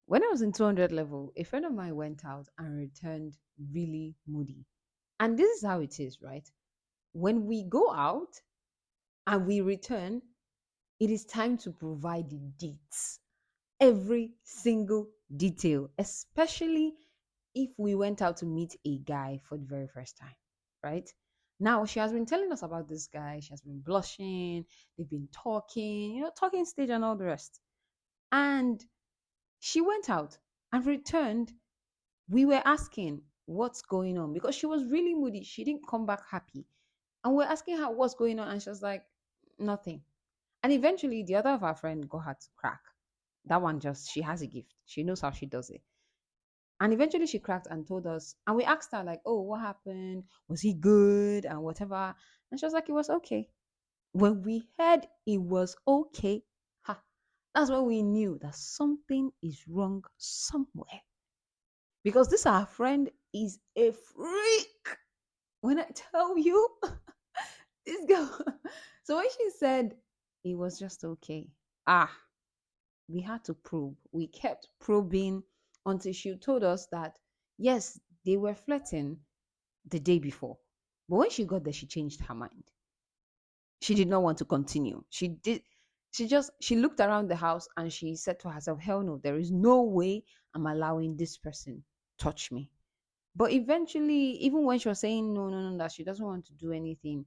When I was in 200 level, a friend of mine went out and returned really moody. And this is how it is, right? When we go out and we return, it is time to provide the deets, every single detail, especially if we went out to meet a guy for the very first time, right? Now, she has been telling us about this guy. She has been blushing. They've been talking, talking stage and all the rest. And she went out and returned. We were asking what's going on because she was really moody. She didn't come back happy. And we're asking her what's going on. And she was like, nothing. And eventually, the other of our friend got her to crack. That one just, she has a gift. She knows how she does it. And eventually she cracked and told us. And we asked her, like, oh, what happened? Was he good? And whatever. And she was like, it was okay. When we heard it was okay, ha, that's when we knew that something is wrong somewhere. Because this our friend is a freak. When I tell you, this girl. So when she said it was just okay, we had to probe. We kept probing until she told us that yes, they were flirting the day before. But when she got there, she changed her mind. She did not want to continue. She looked around the house and she said to herself, hell no, there is no way I'm allowing this person touch me. But eventually, even when she was saying no, no, no, that she doesn't want to do anything,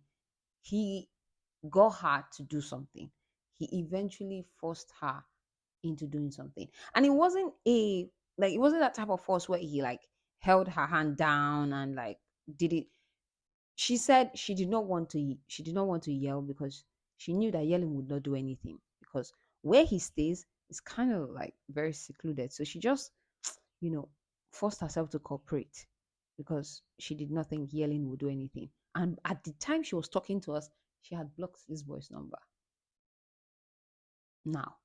he got her to do something. He eventually forced her into doing something. And it wasn't that type of force where he like held her hand down and like did it. She said she did not want to yell because she knew that yelling would not do anything because where he stays is kind of like very secluded. So she just, you know, forced herself to cooperate because she did not think yelling would do anything. And at the time she was talking to us, she had blocked this boy's number. Now,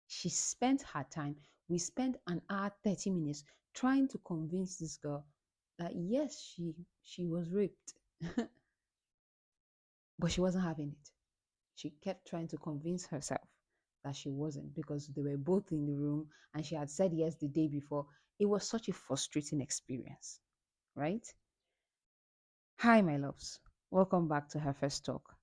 she spent her time, we spent an hour, 30 minutes trying to convince this girl that yes, she was raped, but she wasn't having it. She kept trying to convince herself that she wasn't because they were both in the room and she had said yes the day before. It was such a frustrating experience, right? Hi, my loves. Welcome back to her first talk.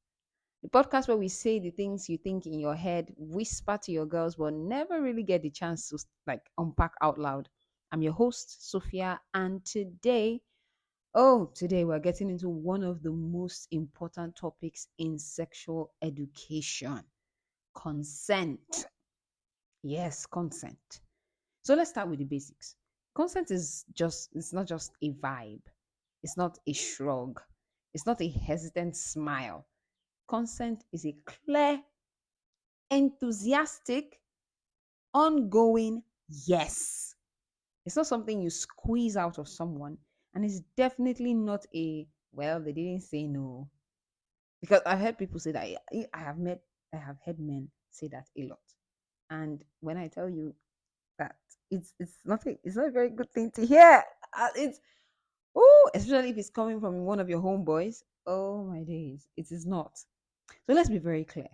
The podcast where we say the things you think in your head, whisper to your girls, but never really get the chance to like unpack out loud. I'm your host, Sophia, and today we're getting into one of the most important topics in sexual education: consent. Yes, consent. So let's start with the basics. Consent it's not just a vibe, it's not a shrug, it's not a hesitant smile. Consent is a clear, enthusiastic, ongoing yes. It's not something you squeeze out of someone, and it's definitely not a well, they didn't say no. Because I've heard people say that. I have heard men say that a lot. And when I tell you that it's not a very good thing to hear. It's especially if it's coming from one of your homeboys. Oh my days, it is not. So let's be very clear.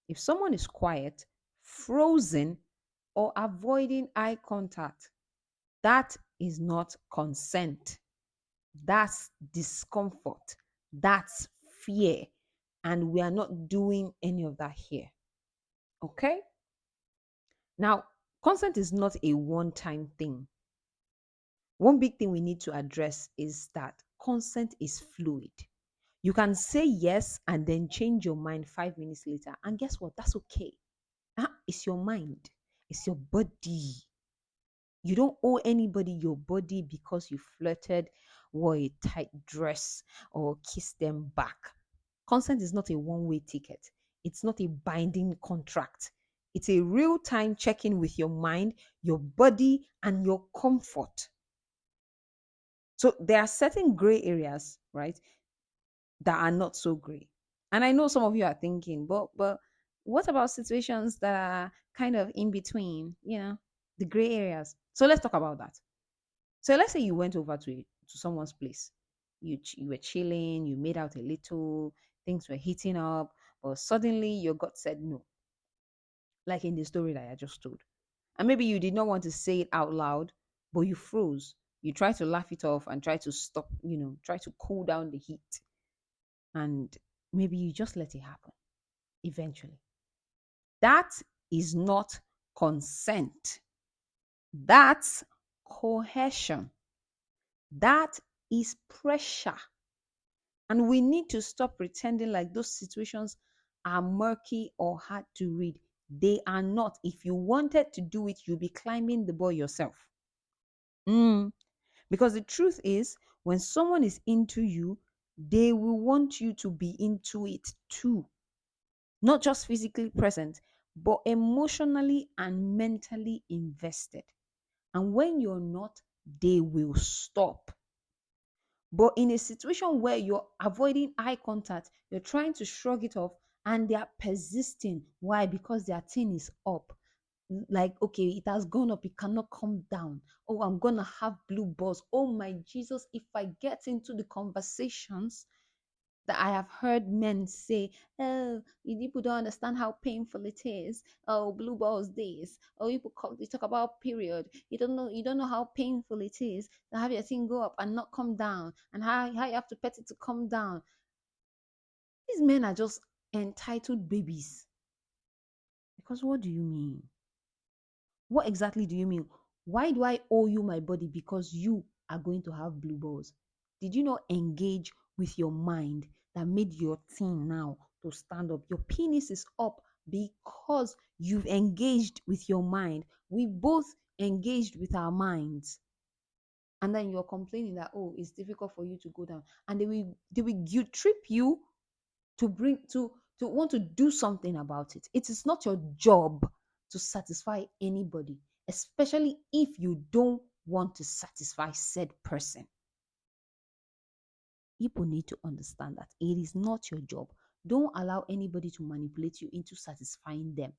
If someone is quiet, frozen, or avoiding eye contact, that is not consent. That's discomfort. That's fear. And we are not doing any of that here. Okay? Now, consent is not a one time thing. One big thing we need to address is that consent is fluid. You can say yes and then change your mind 5 minutes later. And guess what? That's okay. It's your mind, it's your body. You don't owe anybody your body because you flirted, wore a tight dress, or kissed them back. Consent is not a one way ticket, it's not a binding contract. It's a real time check in with your mind, your body, and your comfort. So there are certain gray areas, right, that are not so gray. And I know some of you are thinking, but what about situations that are kind of in between, the gray areas? So let's talk about that. So let's say you went over to someone's place. You were chilling, you made out a little, things were heating up, but suddenly your gut said no, like in the story that I just told. And maybe you did not want to say it out loud, but you froze. You try to laugh it off and try to stop, try to cool down the heat. And maybe you just let it happen eventually. That is not consent. That's coercion. That is pressure. And we need to stop pretending like those situations are murky or hard to read. They are not. If you wanted to do it, you'll be climbing the ball yourself. Mm. Because the truth is, when someone is into you, they will want you to be into it too. Not just physically present, but emotionally and mentally invested. And when you're not, they will stop. But in a situation where you're avoiding eye contact, you're trying to shrug it off, and they are persisting. Why? Because their thing is up. Like, okay, it has gone up, it cannot come down. Oh, I'm gonna have blue balls. Oh my Jesus, if I get into the conversations that I have heard men say, oh, you people don't understand how painful it is. Oh, blue balls this. Oh, you talk about period. You don't know how painful it is to have your thing go up and not come down, and how you have to pet it to come down. These men are just entitled babies. Because what do you mean? What exactly do you mean? Why do I owe you my body because you are going to have blue balls? Did you not engage with your mind that made your thing now to stand up? Your penis is up because you've engaged with your mind. We both engaged with our minds. And then you're complaining that, oh, it's difficult for you to go down. And they will guilt trip you to bring to want to do something about it. It is not your job to satisfy anybody, especially if you don't want to satisfy said person. People need to understand that it is not your job. Don't allow anybody to manipulate you into satisfying them.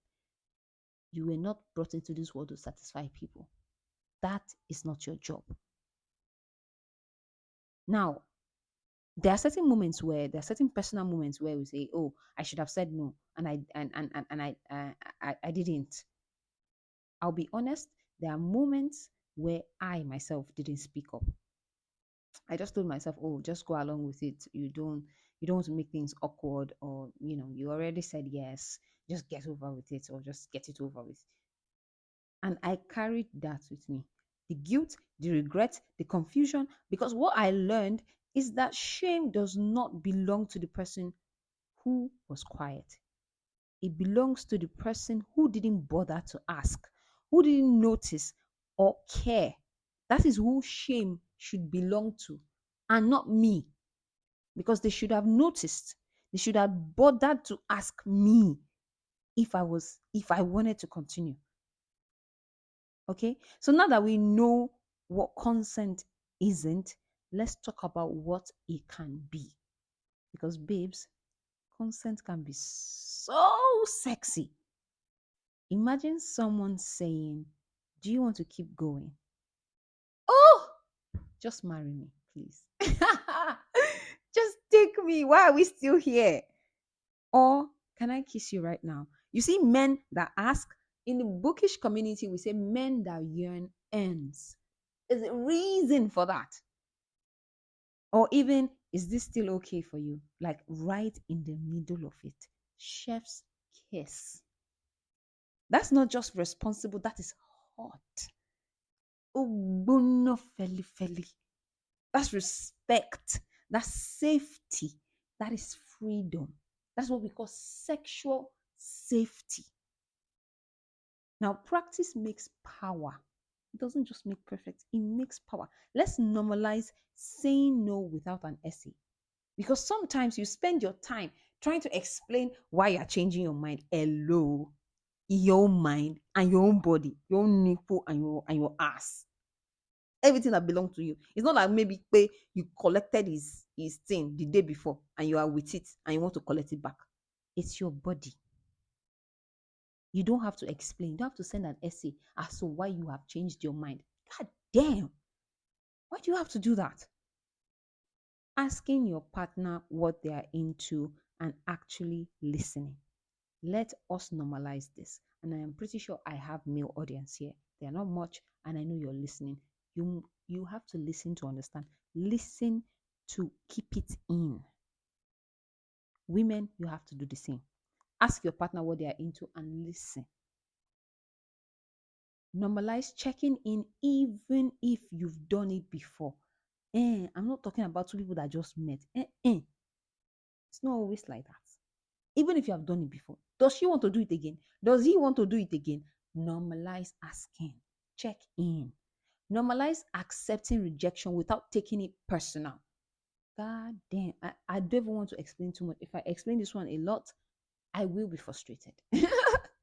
You were not brought into this world to satisfy people. That is not your job. Now, there are certain personal moments where we say, "Oh, I should have said no," and I didn't. I'll be honest, there are moments where I myself didn't speak up. I just told myself, "Oh, just go along with it. You don't want to make things awkward, or you already said yes. Just get over with it, or just get it over with." And I carried that with me. The guilt, the regret, the confusion, because what I learned is that shame does not belong to the person who was quiet. It belongs to the person who didn't bother to ask, who didn't notice or care. That is who shame should belong to, and not me, because they should have noticed. They should have bothered to ask me if I wanted to continue. Okay? So now that we know what consent isn't, let's talk about what it can be. Because babes, consent can be so sexy. Imagine someone saying, do you want to keep going? Oh, just marry me, please. Just take me. Why are we still here? Or can I kiss you right now? You see, men that ask, in the bookish community, we say men that yearn ends. There's a reason for that. Or even, is this still okay for you? Like right in the middle of it. Chef's kiss. That's not just responsible, that is hot. Ogbono feli feli. That's respect. That's safety. That is freedom. That's what we call sexual safety. Now, practice makes power. It doesn't just make perfect, it makes power. Let's normalize saying no without an essay. Because sometimes you spend your time trying to explain why you're changing your mind. Hello, your own mind and your own body, your own nipple and your ass. Everything that belongs to you. It's not like maybe you collected his thing the day before and you are with it and you want to collect it back. It's your body. You don't have to explain. You don't have to send an essay as to why you have changed your mind. God damn. Why do you have to do that? Asking your partner what they are into and actually listening. Let us normalize this. And I am pretty sure I have male audience here. They are not much, and I know you're listening. You have to listen to understand. Listen to keep it in. Women, you have to do the same. Ask your partner what they are into and listen. Normalize checking in even if you've done it before. I'm not talking about two people that just met. It's not always like that. Even if you have done it before. Does she want to do it again? Does he want to do it again? Normalize asking. Check in. Normalize accepting rejection without taking it personal. God damn. I don't even want to explain too much. If I explain this one a lot, I will be frustrated.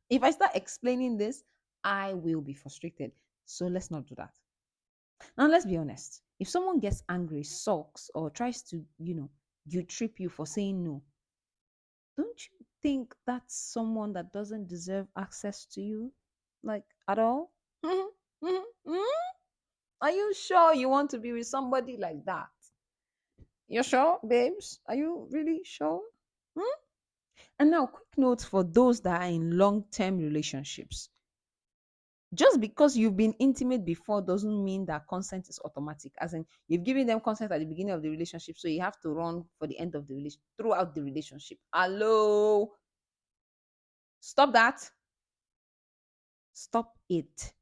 If I start explaining this, I will be frustrated. So let's not do that. Now, let's be honest. If someone gets angry, sulks, or tries to, guilt trip you for saying no, don't you think that's someone that doesn't deserve access to you? Like, at all? Are you sure you want to be with somebody like that? You're sure, babes? Are you really sure? Hmm? And now, quick note for those that are in long term relationships. Just because you've been intimate before doesn't mean that consent is automatic. As in, you've given them consent at the beginning of the relationship, so you have to run for the end of the relationship throughout the relationship. Hello, stop that. Stop it.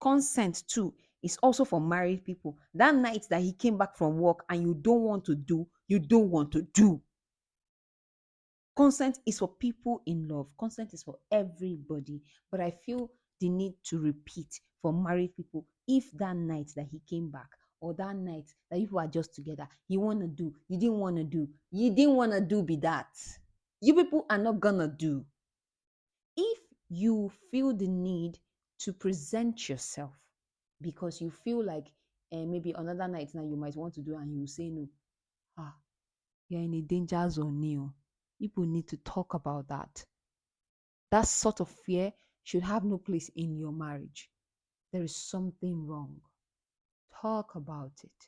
Consent too is also for married people. That night that he came back from work and you don't want to do, you don't want to do. Consent is for people in love. Consent is for everybody. But I feel the need to repeat for married people, if that night that he came back or that night that you are just together, you want to do, you didn't want to do, you didn't want to do be that. You people are not gonna do. If you feel the need to present yourself because you feel like maybe another night now you might want to do and you say no, you're in a danger zone now. People need to talk about that. That sort of fear should have no place in your marriage. There is something wrong. Talk about it.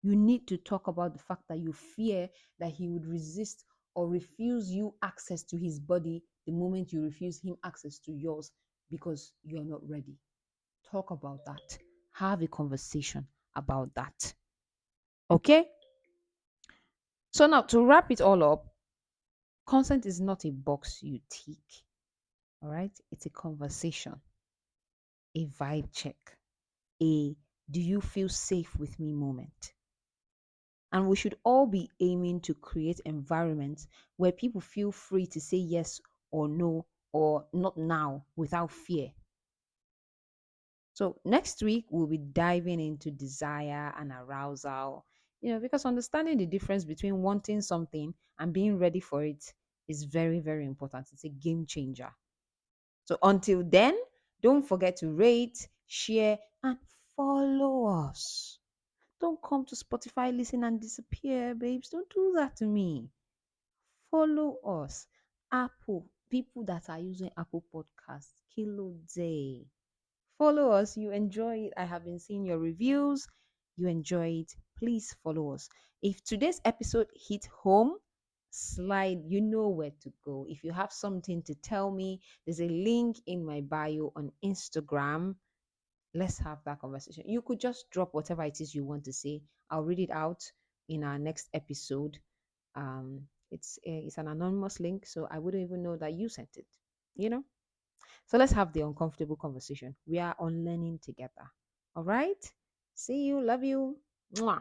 You need to talk about the fact that you fear that he would resist or refuse you access to his body the moment you refuse him access to yours because you're not ready. Talk about that. Have a conversation about that. Okay? So now to wrap it all up, consent is not a box you tick. All right? It's a conversation, a vibe check, a do you feel safe with me moment. And we should all be aiming to create environments where people feel free to say yes or no or not now without fear. So next week we'll be diving into desire and arousal, because understanding the difference between wanting something and being ready for it is very, very important. It's a game changer. So until then, don't forget to rate, share, and follow us. Don't come to Spotify, listen, and disappear, babes. Don't do that to me. Follow us. Apple, people that are using Apple Podcasts, Kilo Day. Follow us. You enjoy it. I have been seeing your reviews. You enjoy it. Please follow us. If today's episode hit home, slide, you know where to go. If you have something to tell me, there's a link in my bio on Instagram. Let's have that conversation. You could just drop whatever it is you want to say. I'll read it out in our next episode. It's an anonymous link, so I wouldn't even know that you sent it. You know. So let's have the uncomfortable conversation. We are on learning together. All right. See you. Love you. Mwah.